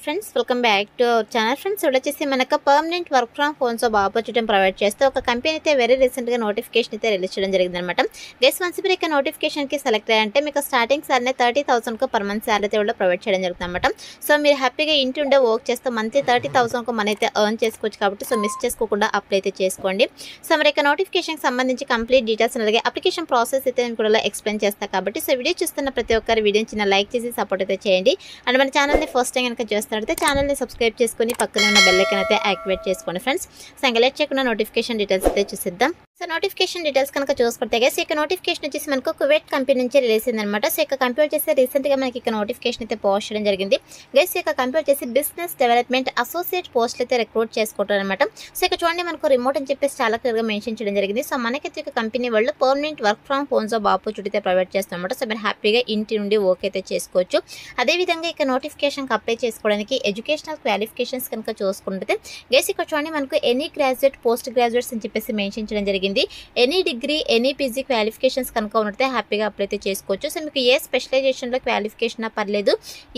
Friends welcome back to our channel. Friends వచ్చేసి మనకు permanent work from home job opportunity provide చేస్తూ ఒక company అయితే వెరీ రీసెంట్గా నోటిఫికేషన్ అయితే రిలీజ్ చేయడం జరిగిందనమాట. గెస్ వన్స్ మీరు ఇక నోటిఫికేషన్కి సెలెక్ట్ అయ్యంటే మీకు starting salary 30,000 per month salary కూడా ప్రొవైడ్ చేయడం జరుగుతుందన్నమాట. సో మీరు హ్యాపీగా ఇంటి ఉండే వర్క్ చేస్తూ మంత్లీ 30,000 మనీ అయితే ఎర్న్ చేసుకోవచ్చు కాబట్టి సో మిస్ చేసుకోకుండా అప్లై అయితే చేసుకోండి. సో మరి ఇక నోటిఫికేషన్కి సంబంధించి కంప్లీట్ డీటెయిల్స్ అలాగే అప్లికేషన్ ప్రాసెస్ అయితే నేను కూడా ఎక్స్ప్లెయిన్ చేస్తాను కాబట్టి సో వీడియో చూస్తున్న ప్రతి ఒక్కరు వీడియోని చిన్న లైక్ చేసి సపోర్ట్ అయితే చేయండి. అండ్ మన ఛానల్ని ఫస్ట్ టైం కనుక చేస్తున్నట్లయితే ఛానల్ని సబ్స్క్రైబ్ చేసుకొని పక్కనే ఉన్న బెల్ ఐకాన్ అయితే యాక్టివేట్ చేసుకోండి ఫ్రెండ్స్. సో ఇంకా లేట్ చేయకుండా నోటిఫికేషన్ డీటెయిల్స్ అయితే చూసిద్దాం. సో నోటిఫికేషన్ డీటెయిల్స్ కనుక చూసుకుంటే గైస్ ఇక నోటిఫికేషన్ వచ్చేసి మనకు కువైట్ కంపెనీ నుంచి రిలీజ్ అయిందనమాట. సో ఇక కంపెనీ వచ్చేసి రీసెంట్గా మనకి ఇక నోటిఫికేషన్ అయితే పోస్ట్ చేయడం జరిగింది. గైస్ ఇక కంపెనీ వచ్చేసి బిజినెస్ డెవలప్మెంట్ అసోసియేట్ పోస్టులు అయితే రిక్రూట్ చేసుకుంటారు అనమాట. సో ఇక చూడండి మనకు రిమోట్ అని చెప్పేసి చాలా క్లియర్గా మెన్షన్ చేయడం జరిగింది. సో మనకైతే ఇక కంపెనీ వాళ్ళు permanent work from home job opportunity అయితే ప్రొవైడ్ చేస్తారన్నమాట. సో మీరు హ్యాపీగా ఇంటి నుండి వర్క్ అయితే చేసుకోవచ్చు. అదేవిధంగా ఇక నోటిఫికేషన్కి అప్లై చేసుకోవడానికి ఎడ్యుకేషనల్ క్వాలిఫికేషన్స్ కనుక చూసుకుంటే గైస్ ఇక్కడ చూడండి మనకు ఎనీ గ్రాడ్యుయేట్ పోస్ట్ గ్రాడ్యుయేట్స్ అని చెప్పేసి మెన్షన్ చేయడం జరిగింది. Any degree any PG qualifications కనుక ఉన్నట్టే హ్యాపీగా అప్లై అయితే చేసుకోవచ్చు. సో మీకు ఏ స్పెషలైజేషన్లో క్వాలిఫికేషన్ పర్లేదు,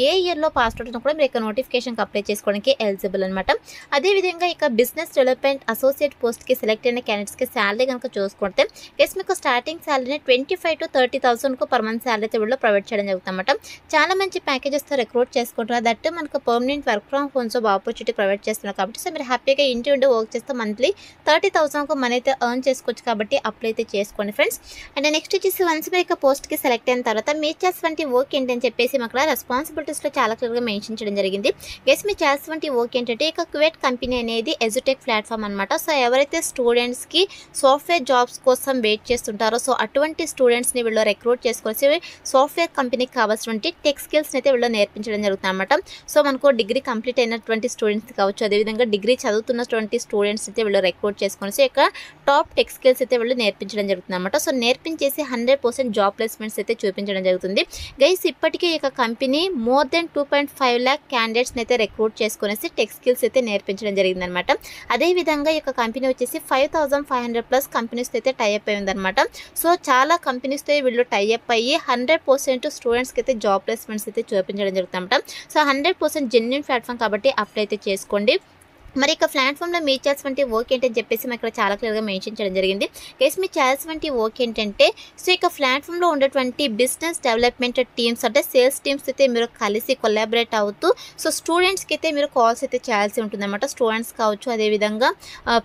ఏ ఇయర్లో పాస్ అవుట్ కూడా మీరు ఇక నోటిఫికేషన్కి అప్లై చేసుకోవడానికి ఎలిజిబుల్ అనమాట. అదేవిధంగా ఇక బిజినెస్ డెవలప్మెంట్ అసోసియేట్ పోస్ట్కి సెలెక్ట్ అయిన క్యాండిడేట్స్కి శాలరీ కనుక చూసుకుంటే గైస్ మీకు స్టార్టింగ్ శాలరీని 25,000 to 30,000 పర్ మంత్ శాలరీ అయితే వీళ్ళు ప్రొవైడ్ చేయడం జరుగుతుందన్నమాట. చాలా మంచి ప్యాకేజెస్తో రిక్రూట్ చేసుకుంటున్నారు. దట్ మనకు permanent work from home job opportunity provide చేస్తున్నారు కాబట్టి సో మీరు హ్యాపీగా ఇంటి ఉండి వర్క్ చేస్తే మంత్లీ 30,000 మనీ అయితే ఎర్న్ చేసుకోవచ్చు కాబట్టి అప్లై అయితే చేసుకోండి ఫ్రెండ్స్. అండ్ నెక్స్ట్ వచ్చేసి వన్స్ మీరు ఇక పోస్ట్కి సెలెక్ట్ అయిన తర్వాత మీరు చేసేటువంటి వర్క్ ఏంటని చెప్పేసి మాకు రెస్పాన్సిబిలిటీస్లో చాలా క్లియర్గా మెన్షన్ చేయడం జరిగింది. గెస్ మీరు చేసేటువంటి వర్క్ ఏంటంటే ఇక కువైట్ కంపెనీ అనేది ఎజుటెక్ ప్లాట్ఫామ్ అనమాట. సో ఎవరైతే స్టూడెంట్స్కి సాఫ్ట్వేర్ జాబ్స్ కోసం వెయిట్ చేస్తుంటారో సో అటువంటి స్టూడెంట్స్ని వీళ్ళు రిక్రూట్ చేసుకొని సాఫ్ట్వేర్ కంపెనీకి కావాల్సినటువంటి టెక్ స్కిల్స్ని అయితే వీళ్ళు నేర్పించడం జరుగుతుంది అనమాట. సో మనకు డిగ్రీ కంప్లీట్ అయినటువంటి స్టూడెంట్స్ కావచ్చు, అదేవిధంగా డిగ్రీ చదువుతున్నటువంటి స్టూడెంట్స్ అయితే వీళ్ళు రిక్రూట్ చేసుకొని సో ఇక టాప్ టెక్ స్కిల్స్ అయితే వీళ్ళు నేర్పించడం జరుగుతుంది అనమాట. సో నేర్పించేసి 100% జాబ్ ప్లేస్మెంట్స్ అయితే చూపించడం జరుగుతుంది. గైస్ ఇప్పటికే ఇక కంపెనీ మోర్ దెన్ 2.5 lakh క్యాండిడేట్స్ని అయితే రిక్రూట్ చేసుకునేసి టెక్ స్కిల్స్ అయితే నేర్పించడం జరిగింది అనమాట. అదేవిధంగా ఇక కంపెనీ వచ్చేసి 5,500+ కంపెనీస్తో అయితే టైఅప్ అయి ఉందన్నమాట. సో చాలా కంపెనీస్తో వీళ్ళు టైఅప్ అయ్యి 100% స్టూడెంట్స్కి అయితే జాబ్ ప్లేస్మెంట్స్ అయితే చూపించడం జరుగుతుంది అనమాట. సో 100% జెన్యూన్ ప్లాట్ఫామ్ కాబట్టి అప్లై అయితే చేసుకోండి. మరి ఇక ప్లాట్ఫామ్లో మీరు చేయాల్సినటువంటి వర్క్ ఏంటని చెప్పేసి మేము ఇక్కడ చాలా క్లియర్గా మెన్షన్ చేయడం జరిగింది. కేసు మీరు చేయాల్సినటువంటి వర్క్ ఏంటంటే సో ఇక ప్లాట్ఫామ్లో ఉన్నటువంటి బిజినెస్ డెవలప్మెంట్ టీమ్స్ అంటే సేల్స్ టీమ్స్ అయితే మీరు కలిసి కొలాబరేట్ అవుతూ సో స్టూడెంట్స్కి అయితే మీరు కాల్స్ అయితే చేయాల్సి ఉంటుంది అనమాట. స్టూడెంట్స్ కావచ్చు, అదేవిధంగా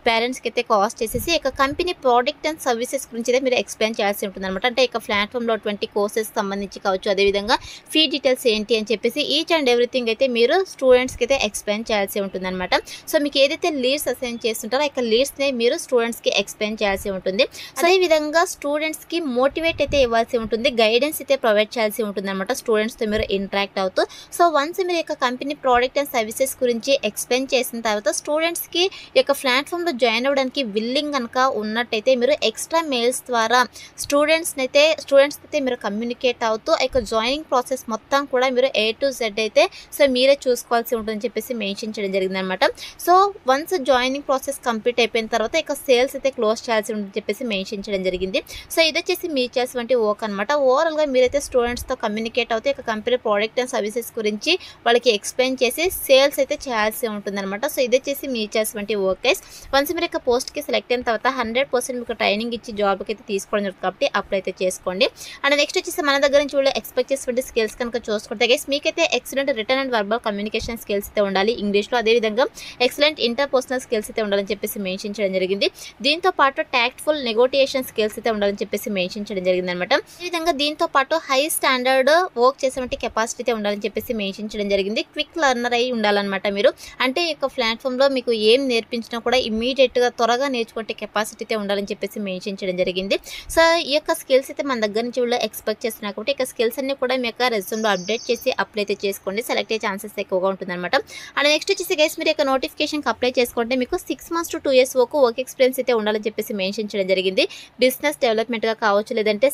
పేరెంట్స్కి అయితే కాల్స్ చేసేసి ఇక కంపెనీ ప్రోడక్ట్ అండ్ సర్వీసెస్ గురించి అయితే మీరు ఎక్స్ప్లెయిన్ చేయాల్సి ఉంటుంది అనమాట. అంటే ఇక ప్లాట్ఫామ్లో అటువంటి కోర్సెస్ సంబంధించి కావచ్చు, అదేవిధంగా ఫీ డీటెయిల్స్ ఏంటి అని చెప్పేసి ఈచ్ అండ్ ఎవ్రీథింగ్ అయితే మీరు స్టూడెంట్స్కి అయితే ఎక్స్ప్లెయిన్ చేయాల్సి ఉంటుంది అనమాట. సో మీకు ఏదైతే లీడ్స్ అసైన్ చేస్తుంటారో ఇక లీడ్స్ని మీరు స్టూడెంట్స్కి ఎక్స్ప్లెయిన్ చేయాల్సి ఉంటుంది. అదేవిధంగా స్టూడెంట్స్కి మోటివేట్ అయితే ఇవ్వాల్సి ఉంటుంది, గైడెన్స్ అయితే ప్రొవైడ్ చేయాల్సి ఉంటుంది అనమాట స్టూడెంట్స్తో మీరు ఇంటరాక్ట్ అవుతూ. సో వన్స్ మీరు యొక్క కంపెనీ ప్రోడక్ట్ అండ్ సర్వీసెస్ గురించి ఎక్స్ప్లెయిన్ చేసిన తర్వాత స్టూడెంట్స్కి యొక్క ప్లాట్ఫామ్లో జాయిన్ అవ్వడానికి విల్లింగ్ కనుక ఉన్నట్టయితే మీరు ఎక్స్ట్రా మెయిల్స్ ద్వారా స్టూడెంట్స్కి అయితే మీరు కమ్యూనికేట్ అవుతూ ఇక జాయినింగ్ ప్రాసెస్ మొత్తం కూడా మీరు A to Z అయితే సో మీరే చూసుకోవాల్సి ఉంటుందని చెప్పేసి మెన్షన్ చేయడం జరిగింది అనమాట. So once joining process complete అయిపోయిన తర్వాత ఇక సేల్స్ అయితే క్లోజ్ చేయాల్సి ఉంటుందని చెప్పేసి మెన్షన్ చేయడం జరిగింది. సో ఇది వచ్చేసి మీరు చేసేటువంటి వర్క్ అనమాట. ఓవరాల్గా మీరైతే స్టూడెంట్స్తో కమ్యూనికేట్ అవుతే ఇక కంపెనీ ప్రోడక్ట్ అండ్ సర్వీసెస్ గురించి వాళ్ళకి ఎక్స్ప్లెయిన్ చేసి సేల్స్ అయితే చేయాల్సి ఉంటుంది అనమాట. సో ఇది వచ్చేసి మీరు చేసేటువంటి వర్క్ గైస్. వన్స్ మీరు ఇక పోస్ట్కి సెలెక్ట్ అయిన తర్వాత 100% మీకు ట్రైనింగ్ ఇచ్చి జాబ్కి అయితే తీసుకోవడం జరుగుతుంది కాబట్టి అప్లై అయితే చేసుకోండి. అండ్ నెక్స్ట్ వచ్చేసి మన దగ్గర నుంచి వాళ్ళు ఎక్స్పెక్ట్ చేసేటువంటి స్కిల్స్ కనుక చూసుకుంటే గైస్ మీకైతే excellent return and verbal communication skills అయితే ఉండాలి ఇంగ్లీష్లో, అదేవిధంగా ఎక్సలెంట్ ఇంటర్పర్సనల్ స్కిల్స్ అయితే ఉండాలని చెప్పేసి మెన్షన్ చేయడం జరిగింది. దీంతో పాటు టాక్ట్ఫుల్ నెగోటియేషన్ స్కిల్స్ అయితే ఉండాలని చెప్పేసి మెన్షన్ చేయడం జరిగింది అనమాట. అదేవిధంగా దీంతో పాటు హై స్టాండర్డ్ వర్క్ చేసేటువంటి కెపాసిటీ అయితే ఉండాలని చెప్పేసి మెన్షన్ చేయడం జరిగింది. క్విక్ లెర్నర్ అయి ఉండాలన్నమాట మీరు. అంటే ఈ యొక్క ప్లాట్ఫామ్లో మీకు ఏం నేర్పించినా కూడా ఇమీడియట్గా త్వరగా నేర్చుకుంటే కెపాసిటీ అయితే ఉండాలని చెప్పేసి మెన్షన్ చేయడం జరిగింది. సో ఈ యొక్క స్కిల్స్ అయితే మన దగ్గర నుంచి వీళ్ళు ఎక్స్పెక్ట్ చేస్తున్నారు కాబట్టి ఇక స్కిల్స్ అన్ని కూడా మీ యొక్క రెజ్యూమ్లో అప్డేట్ చేసి అప్లై అయితే చేసుకోండి. సెలెక్ట్ అయ్యే ఛాన్సెస్ ఎక్కువగా ఉంటుందన్నమాట. అండ్ నెక్స్ట్ వచ్చేసి గైస్ మీరు యొక్క నోటిఫికేషన్ నోటిఫికేషన్కి అప్లై చేసుకుంటే మీకు 6 months to 2 years వరకు వర్క్ ఎక్స్పీరియన్స్ అయితే ఉండాలని చెప్పేసి మెన్షన్ చేయడం జరిగింది. బిజినెస్ డెవలప్మెంట్గా కావచ్చు, లేదంటే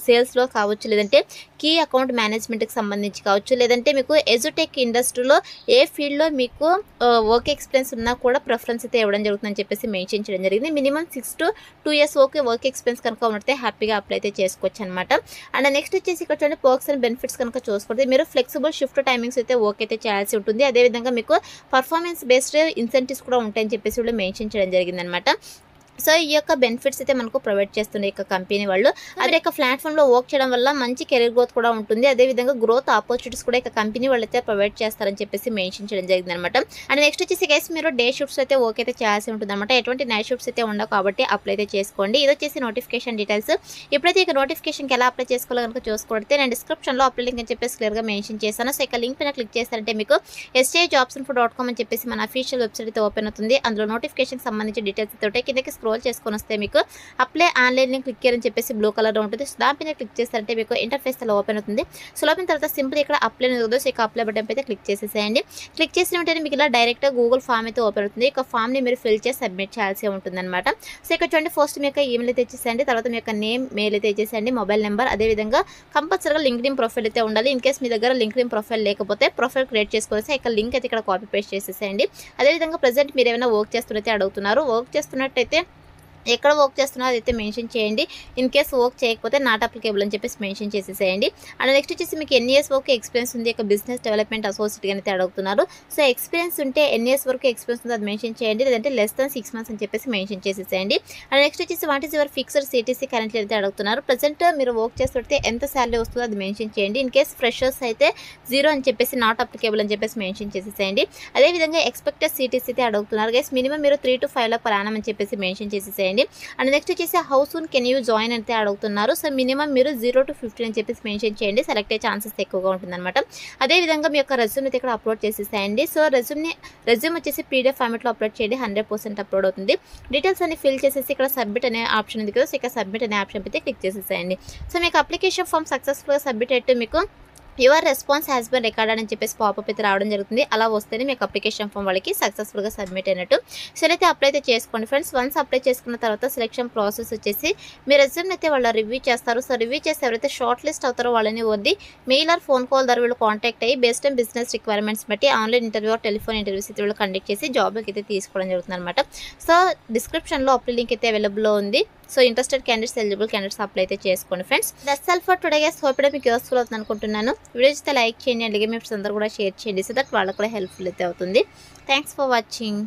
సేల్స్లో కావచ్చు, లేదంటే కీ అకౌంట్ మేనేజ్మెంట్కి సంబంధించి కావచ్చు, లేదంటే మీకు ఎజుటెక్ ఇండస్ట్రీలో ఏ ఫీల్డ్లో మీకు వర్క్ ఎక్స్పీరియన్స్ ఉన్నా కూడా ప్రిఫరెన్స్ అయితే ఇవ్వడం జరుగుతుందని చెప్పేసి మెన్షన్ చేయడం జరిగింది. మినిమం 6 to 2 years వరకు వర్క్ ఎక్స్పీరియన్స్ కనుక ఉంటే హ్యాపీగా అప్లై అయితే చేసుకోవచ్చు అనమాట. అండ్ నెక్స్ట్ వచ్చేసి ఇక్కడ చూడండి పర్క్స్ అండ్ బెనిఫిట్స్ కనుక చూసుకుంటే మీరు ఫ్లెక్సిబుల్ షిఫ్ట్ టైమింగ్స్ అయితే వర్క్ అయితే చేయాల్సి ఉంటుంది. అదేవిధంగా మీకు పర్ఫార్మెన్స్ బేస్డ్ ఇన్సెంటివ్స్ కూడా ఉంటాయని చెప్పేసి కూడా మెన్షన్ చేయడం జరిగిందనమాట. సో ఈ యొక్క బెనిఫిట్స్ అయితే మనకు ప్రొవైడ్ చేస్తుంది ఈ కంపెనీ వాళ్ళు. అదే యొక్క ప్లాట్ఫామ్లో వర్క్ చేయడం వల్ల మంచి కెరీర్ గ్రోత్ కూడా ఉంటుంది. అదేవిధంగా గ్రోత్ ఆపర్చునిటీస్ కూడా ఈ కంపెనీ వాళ్ళు అయితే ప్రొవైడ్ చేస్తారని చెప్పేసి మెన్షన్ చేయడం జరిగింది అనమాట. అండ్ నెక్స్ట్ వచ్చేసి గైస్ మీరు డే షిఫ్ట్స్ అయితే వర్క్ అయితే చేయాల్సి ఉంటుంది అనమాట. ఎటువంటి నైట్ షిఫ్ట్స్ అయితే ఉండవు కాబట్టి అప్లై అయితే చేసుకోండి. ఇది వచ్చేసి నోటిఫికేషన్ డీటెయిల్స్. ఇప్పుడైతే ఇక నోటిఫికేషన్కి ఎలా అప్లై చేసుకోవాలో కనుక చూసుకుంటే నేను డిస్క్రిప్షన్లో అప్లై లింక్ అని చెప్పేసి క్లియర్గా మెన్షన్ చేశాను. సో ఇక లింక్ పైన క్లిక్ చేస్తారంటే మీకు sjobsinfo.com అని చెప్పేసి మన అఫీషియల్ వెబ్సైట్ అయితే ఓపెన్ అవుతుంది. అందులో నోటిఫికేషన్కి సంబంధించి డీటెయిల్స్ అయితే కిందకి స్క్రోల్ చేసుకొని వస్తే మీకు అప్లై ఆన్లైన్ లింక్ క్లిక్ చేయాలని చెప్పేసి బ్లూ కలర్లో ఉంటుంది. సో దానిపైన క్లిక్ చేస్తారంటే మీకు ఇంటర్ఫేస్ అలా ఓపెన్ అవుతుంది. సో ఓపెన్ తర్వాత సింపుల్ ఇక్కడ అప్లై అనేది సో ఇక అప్లై బటన్ అయితే క్లిక్ చేసేసేయండి. క్లిక్ చేసిన వెంటనే మీకు ఇలా డైరెక్ట్గా గూగుల్ ఫామ్ అయితే ఓపెన్ అవుతుంది. ఇక ఫామ్ని మీరు ఫిల్ చేసి సబ్మిట్ చేయాల్సి ఉంటుంది అనమాట. సో ఇక్కడ చూడండి ఫస్ట్ మీ యొక్క ఈమెయిల్ అయితే ఇచ్చేసేయండి. తర్వాత మీ యొక్క నేమ్ మెయిల్ అయితే ఇచ్చేసేయండి, మొబైల్ నెంబర్, అదేవిధంగా కంపల్సరీగా లింక్డ్ఇన్ ప్రొఫైల్ అయితే ఉండాలి. ఇన్ కేస్ మీ దగ్గర లింక్డ్ఇన్ ప్రొఫైల్ లేకపోతే ప్రొఫైల్ క్రియేట్ చేసుకోవచ్చు. ఇక లింక్ అయితే ఇక్కడ కాపీ పేస్ట్ చేసేసేయండి. అదేవిధంగా ప్రజెంట్ మీరు ఏమైనా వర్క్ చేస్తున్నట్టే అడుగుతున్నారు. వర్క్ చేస్తున్నట్టయితే ఎక్కడ వర్క్ చేస్తున్నారో అదైతే మెన్షన్ చేయండి. ఇన్ కేస్ వర్క్ చేయకపోతే నాట్ అప్లికేబుల్ అని చెప్పేసి మెన్షన్ చేసేసేయండి. అండ్ నెక్స్ట్ వచ్చేసి మీకు ఎన్ని ఇయర్స్ వరకు ఎక్స్పీరియన్స్ ఉంది ఇక బిజినెస్ డెవలప్మెంట్ అసోసియేట్ అయితే అడుగుతున్నారు. సో ఎక్స్పీరియన్స్ ఉంటే ఎన్ని ఇయర్స్ వరకు ఎక్స్పీరియన్స్ ఉందో అది మెన్షన్ చేయండి, లేదంటే లెస్ దాన్ 6 months అని చెప్పేసి మెన్షన్ చేసేసేయండి. అండ్ నెక్స్ట్ వచ్చేసి what is your fixed CTC currently అయితే అడుగుతున్నారు. ప్రజెంట్ మీరు వర్క్ చేస్తుంటే ఎంత శాలరీ వస్తుందో అది మెన్షన్ చేయండి. ఇన్ కేస్ ఫ్రెషర్స్ అయితే 0 అని చెప్పేసి నాట్ అప్లికేబుల్ అని చెప్పేసి మెన్షన్ చేసేసేయండి. అదేవిధంగా ఎక్స్పెక్టెడ్ సిటీసీ అయితే అడుగుతున్నారు. గైస్ మినిమం మీరు 3 to 5 lakh per annum అని చెప్పేసి మెన్షన్ చేసేసేయండి. అండ్ నెక్స్ట్ వచ్చేసి how soon can you join అయితే అడుగుతున్నారు. సో మినిమం మీరు 0 to 15 అని చెప్పేసి మెన్షన్ చేయండి. సెలెక్ట్ అయ్యే ఛాన్సెస్ ఎక్కువగా ఉంటుందన్నమాట. అదేవిధంగా మీ యొక్క రెజ్యూమ్ అయితే ఇక్కడ అప్లోడ్ చేసేసేయండి. సో రెజ్యూమ్ వచ్చేసి పీడిఎఫ్ ఫార్మెట్లో అప్లోడ్ చేయండి. 100% అప్లోడ్ అవుతుంది. డీటెయిల్స్ అన్ని ఫిల్ చేసేసి ఇక్కడ సబ్మిట్ అనే ఆప్షన్ ఉంది కదా, సో ఇక్కడ సబ్మిట్ అనే ఆప్షన్ అయితే క్లిక్ చేసేసేయండి. సో మీకు అప్లికేషన్ ఫామ్ సక్సెస్ఫుల్గా సబ్మిట్ అయితే మీకు your response has been recorded అని చెప్పేసి పాపప్ అయితే రావడం జరుగుతుంది. అలా వస్తేనే మీకు అప్లికేషన్ ఫామ్ వాళ్ళకి సక్సెస్ఫుల్గా సబ్మిట్ అయినట్టు. సో అయితే అప్లై అయితే చేసుకోండి ఫ్రెండ్స్. వన్స్ అప్లై చేసుకున్న తర్వాత సెలెక్షన్ ప్రాసెస్ వచ్చేసి మీ రెజ్యూమ్ అయితే వాళ్ళు రివ్యూ చేస్తారు. సో రివ్యూ చేసి ఎవరైతే షార్ట్ లిస్ట్ అవుతారో వాళ్ళని వద్ది మెయిల్ ఆర్ ఫోన్ కాల్ ద్వారా వీళ్ళు కాంటాక్ట్ అయ్యి బేస్డ్ ఆన్ బిజినెస్ రిక్వైర్మెంట్స్ బట్టి online interview or telephone interviews అయితే వీళ్ళు కండక్ట్ చేసి జాబ్కి అయితే తీసుకోవడం జరుగుతుంది అనమాట. సో డిస్క్రిప్షన్లో అప్లై లింక్ అయితే అవైలబుల్లో ఉంది. So interested candidates eligible candidates apply అయితే చేసుకోండి friends. That's all for today guys. Hope మీకు యూస్ఫుల్ అవుతుంది అనుకుంటున్నాను. వీడియో అయితే లైక్ చేయండి, అలాగే మీ ఫ్రెండ్స్ అందరూ కూడా షేర్ చేయండి. సో దట్ వాళ్ళకు కూడా హెల్ప్ఫుల్ అయితే అవుతుంది. Thanks for watching.